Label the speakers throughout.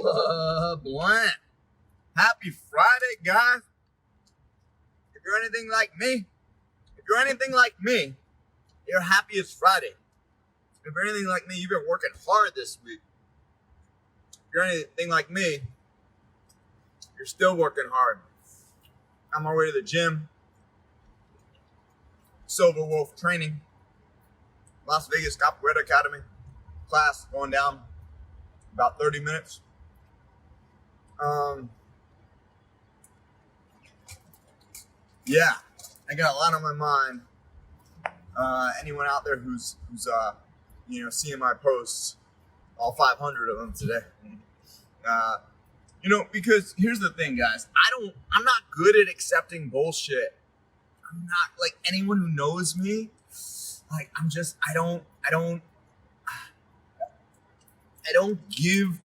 Speaker 1: Blunt. Happy Friday, guys. If you're anything like me, you're happy it's Friday. If you're anything like me, you've been working hard this week. If you're anything like me, you're still working hard. I'm on my way to the gym. Silver Wolf training. Las Vegas Capoeira Academy. Class going down about 30 minutes. Yeah, I got a lot on my mind. Anyone out there who's seeing my posts, all 500 of them today. Because here's the thing, guys. I'm not good at accepting bullshit. I'm not like anyone who knows me. Like I don't give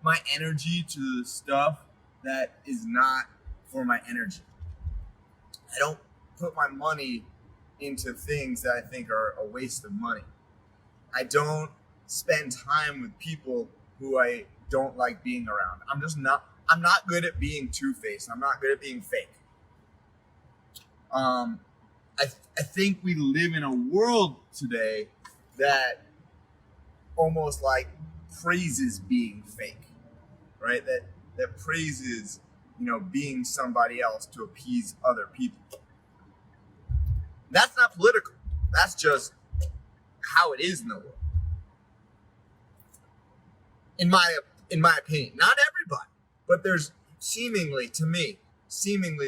Speaker 1: my energy to the stuff that is not for my energy. I don't put my money into things that I think are a waste of money. I don't spend time with people who I don't like being around. I'm not good at being two-faced. I'm not good at being fake. I think we live in a world today that almost like praises being fake, right? That praises, being somebody else to appease other people. That's not political. That's just how it is in the world. In my opinion, not everybody, but there's seemingly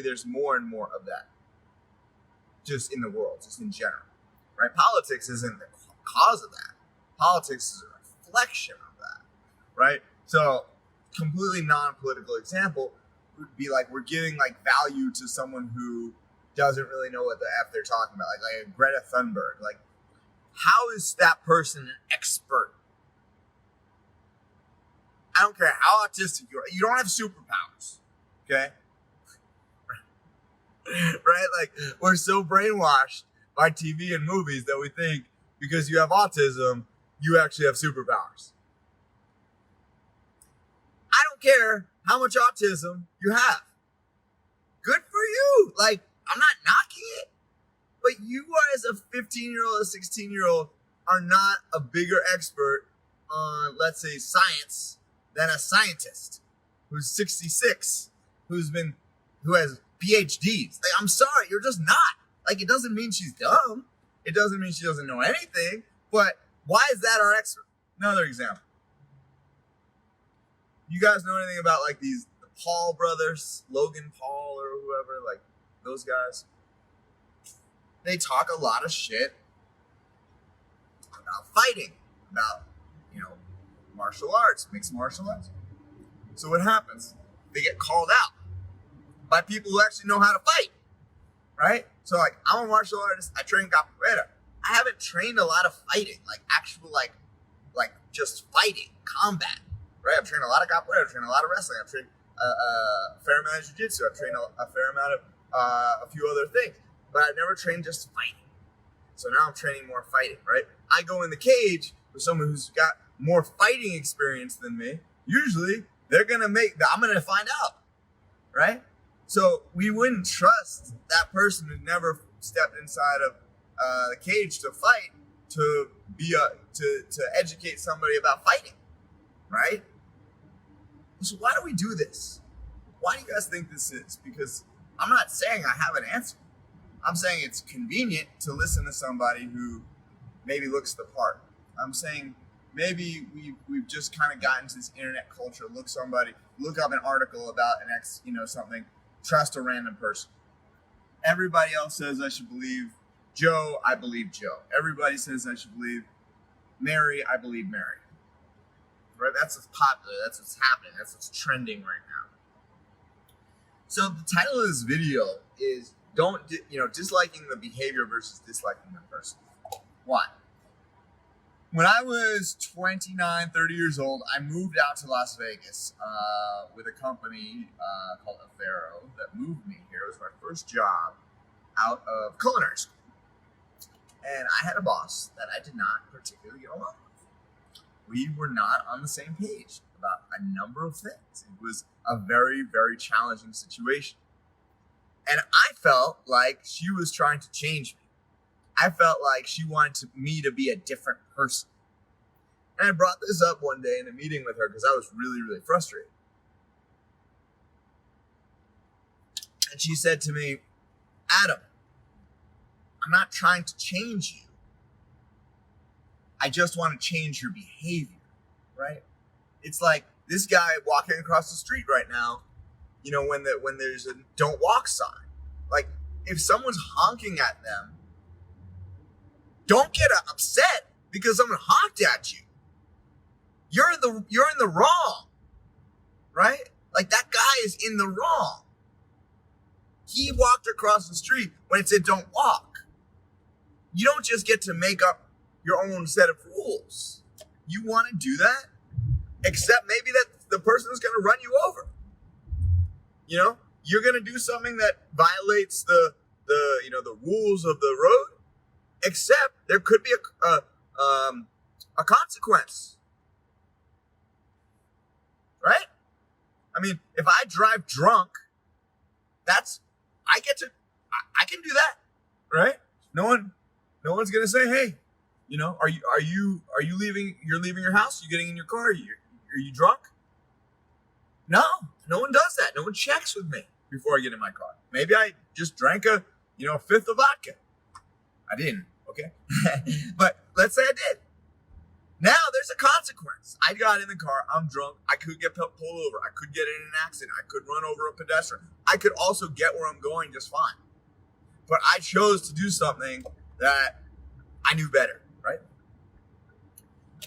Speaker 1: there's more and more of that. Just in the world, just in general, right? Politics isn't the cause of that. Politics is a reflection of that, right? So, completely non-political example would be like we're giving like value to someone who doesn't really know what the F they're talking about, like a Greta Thunberg. Like, how is that person an expert? I don't care how autistic you are. You don't have superpowers, okay? Right? Like, we're so brainwashed by TV and movies that we think because you have autism, you actually have superpowers. I don't care how much autism you have. Good for you. Like, I'm not knocking it, but you as a 15-year-old, a 16-year-old are not a bigger expert on, let's say, science than a scientist who's 66, who has PhDs. Like, I'm sorry, you're just not. Like, it doesn't mean she's dumb. It doesn't mean she doesn't know anything. But why is that our expert? Another example. You guys know anything about like the Paul brothers, Logan Paul or whoever, like those guys? They talk a lot of shit about fighting, about, martial arts, mixed martial arts. So what happens? They get called out by people who actually know how to fight, right? So like, I'm a martial artist. I train capoeira. I haven't trained a lot of fighting, like actual, like just fighting, combat, right? I've trained a lot of capoeira. I've trained a lot of wrestling. I've trained a fair amount of jiu-jitsu. I've trained a fair amount of a few other things, but I've never trained just fighting. So now I'm training more fighting, right? I go in the cage with someone who's got more fighting experience than me. Usually, I'm gonna find out, right? So we wouldn't trust that person who never stepped inside of the cage to fight to educate somebody about fighting, right? So why do we do this? Why do you guys think this is? Because I'm not saying I have an answer. I'm saying it's convenient to listen to somebody who maybe looks the part. I'm saying maybe we've just kind of gotten to this internet culture. Look up an article about something. Trust a random person. Everybody else says I should believe Joe. I believe Joe. Everybody says I should believe Mary. I believe Mary. Right? That's what's popular. That's what's happening. That's what's trending right now. So the title of this video is disliking the behavior versus disliking the person. Why? When I was 29, 30 years old, I moved out to Las Vegas with a company called Avero that moved me here. It was my first job out of culinary school. And I had a boss that I did not particularly get along with. We were not on the same page about a number of things. It was a very, very challenging situation. And I felt like she was trying to change me. I felt like she wanted me to be a different person. And I brought this up one day in a meeting with her because I was really, really frustrated. And she said to me, Adam, I'm not trying to change you. I just want to change your behavior, right? It's like this guy walking across the street right now, you know, when there's a don't walk sign. Like, if someone's honking at them, don't get upset because someone honked at you. You're in the wrong, right? Like, that guy is in the wrong. He walked across the street when it said don't walk. You don't just get to make up your own set of rules. You want to do that? Except maybe that the person is going to run you over. You know, you're going to do something that violates the rules of the road. Except there could be a consequence, right? I mean, if I drive drunk, I can do that, right? No one's gonna say, hey, you know, are you leaving? You're leaving your house? You getting in your car? Are you drunk? No one does that. No one checks with me before I get in my car. Maybe I just drank a fifth of vodka. I didn't, okay? But let's say I did. Now there's a consequence. I got in the car, I'm drunk, I could get pulled over, I could get in an accident, I could run over a pedestrian. I could also get where I'm going just fine. But I chose to do something that I knew better, right?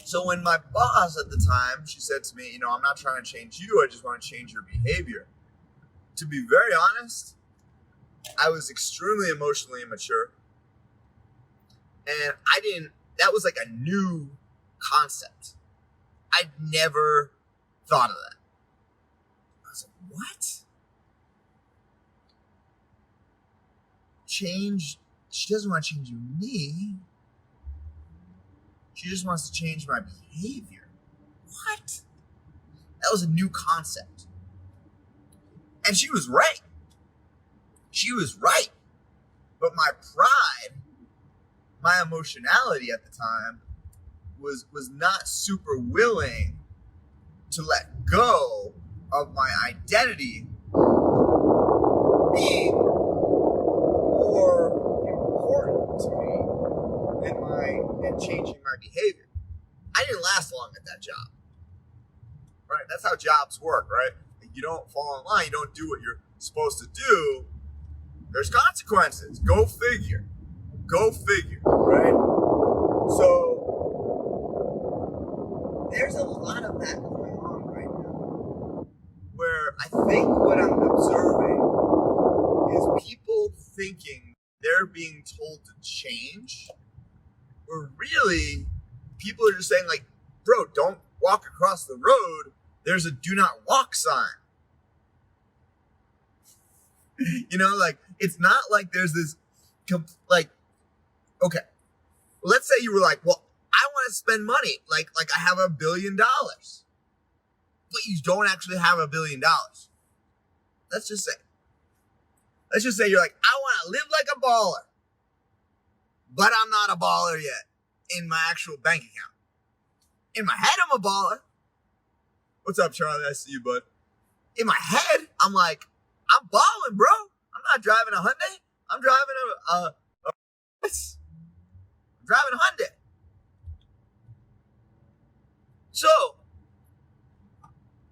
Speaker 1: So when my boss at the time, she said to me, I'm not trying to change you, I just want to change your behavior. To be very honest, I was extremely emotionally immature. And that was like a new concept. I'd never thought of that. I was like, what? Change? She doesn't want to change me. She just wants to change my behavior. What? That was a new concept. And she was right. She was right. But my pride, my emotionality at the time was not super willing to let go of my identity being more important to me than changing my behavior. I didn't last long at that job. Right? That's how jobs work, right? You don't fall in line, you don't do what you're supposed to do, there's consequences. Go figure. Right? So there's a lot of that going on right now, where I think what I'm observing is people thinking they're being told to change, or really people are just saying like, bro, don't walk across the road. There's a do not walk sign. Like, it's not like there's this, okay, let's say you were like, well, I want to spend money. Like I have $1 billion, but you don't actually have $1 billion. Let's just say you're like, I want to live like a baller, but I'm not a baller yet in my actual bank account. In my head, I'm a baller. What's up, Charlie? I see you, bud. In my head, I'm like, I'm balling, bro. I'm not driving a Hyundai. I'm driving I'm driving a Hyundai. So,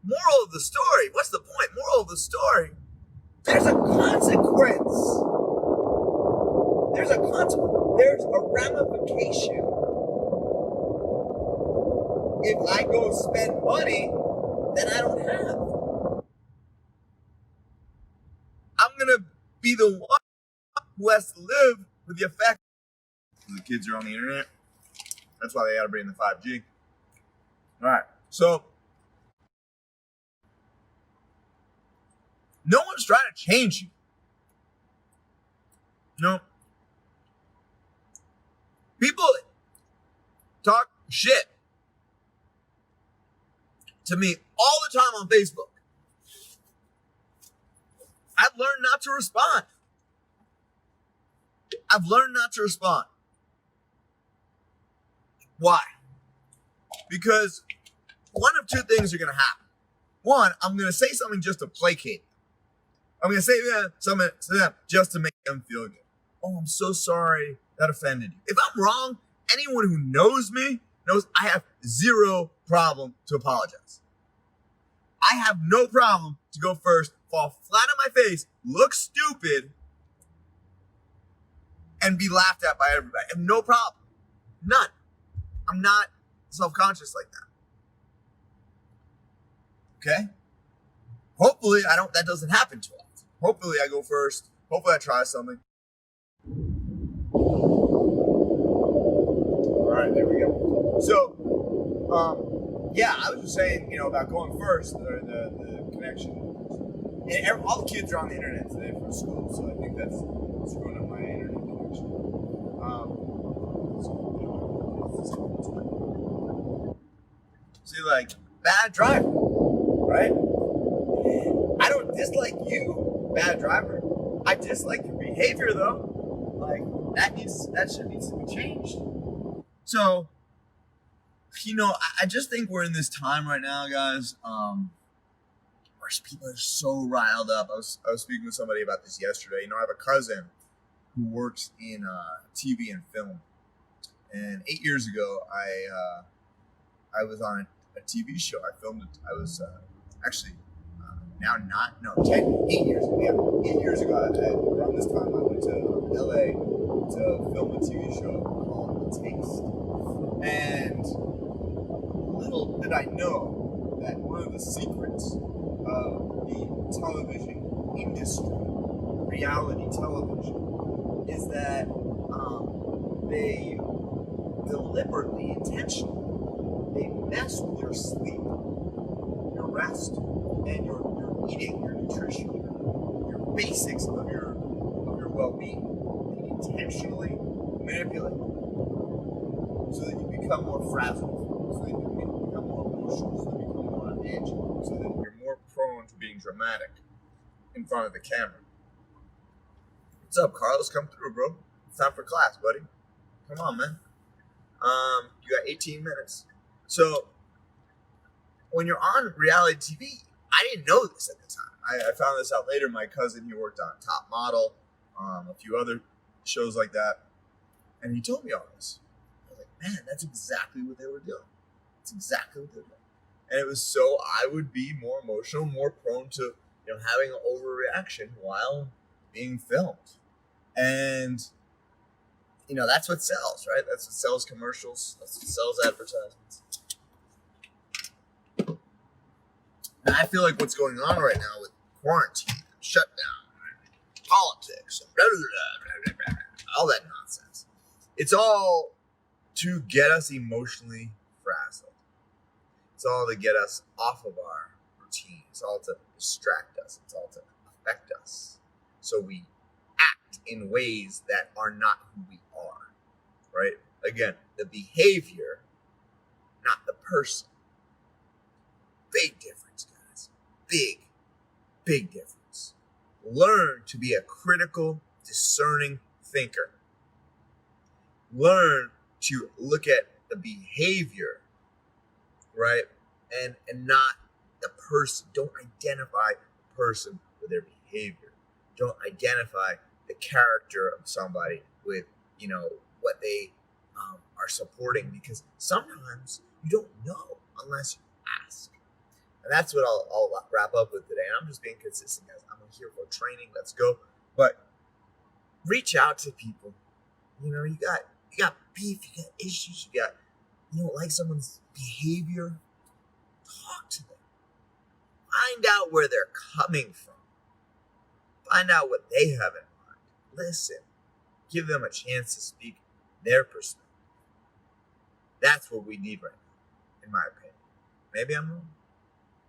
Speaker 1: moral of the story, what's the point? Moral of the story, there's a consequence. There's a ramification. If I go spend money that I don't have, I'm going to be the one who has to live with the effect. The kids are on the internet. That's why they got to bring the 5G. All right. So, no one's trying to change you. People talk shit to me all the time on Facebook. I've learned not to respond. Why? Because one of two things are going to happen. One, I'm going to say something just to placate them. I'm going to say something to them just to make them feel good. Oh, I'm so sorry that offended you. If I'm wrong, anyone who knows me knows I have zero problem to apologize. I have no problem to go first, fall flat on my face, look stupid, and be laughed at by everybody. I have no problem. None. I'm not self-conscious like that. Okay? Hopefully that doesn't happen too often. Hopefully I go first. Hopefully I try something. All right, there we go. So, I was just saying, about going first, the connection. And all the kids are on the internet today from school, so I think that's screwing up my internet connection. See, like, bad driver, right? I don't dislike you, bad driver. I dislike your behavior, though. Like, that shit needs to be changed. So, I just think we're in this time right now, guys, where people are so riled up. I was speaking with somebody about this yesterday. I have a cousin who works in TV and film. And 8 years ago, I was on a TV show. I filmed it. I was actually 8 years ago. Yeah, 8 years ago, around this time, I went to LA to film a TV show called The Taste. And little did I know that one of the secrets of the television industry, reality television, is that they deliberately, intentionally, they mess with your sleep, your rest, and your eating, your nutrition, your basics of your well-being. They intentionally manipulate so that you become more frazzled, so that you become more emotional, so that you become more on edge, so that you're more prone to being dramatic in front of the camera. What's up, Carlos? Come through, bro. It's time for class, buddy. Come on, man. You got 18 minutes. So, when you're on reality TV, I didn't know this at the time. I found this out later. My cousin, he worked on Top Model, a few other shows like that, and he told me all this. I was like, man, that's exactly what they were doing. It's exactly what they were doing. And it was so I would be more emotional, more prone to having an overreaction while being filmed. And that's what sells, right? That's what sells commercials. That's what sells advertisements. And I feel like what's going on right now with quarantine, shutdown, politics, all that nonsense, it's all to get us emotionally frazzled. It's all to get us off of our routine. It's all to distract us. It's all to affect us. So we act in ways that are not who we are, right? Again, the behavior, not the person. Big difference, guys. Big difference. Learn to be a critical, discerning thinker. Learn to look at the behavior, right? And not the person. Don't identify the person with their behavior. Don't identify the character of somebody with, what they are supporting, because sometimes you don't know unless you ask. And that's what I'll wrap up with today. And I'm just being consistent, guys. I'm here for training. Let's go. But reach out to people. You got beef, you got issues, you don't like someone's behavior. Talk to them. Find out where they're coming from. Find out what they have in mind. Listen. Give them a chance to speak their perspective. That's what we need right now, in my opinion. Maybe I'm wrong.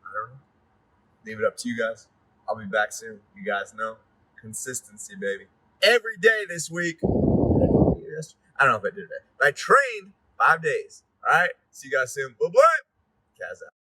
Speaker 1: I don't know. Leave it up to you guys. I'll be back soon. You guys know. Consistency, baby. Every day this week. I don't know if I did it, but I trained 5 days. All right? See you guys soon. Bye-bye. Kaz out.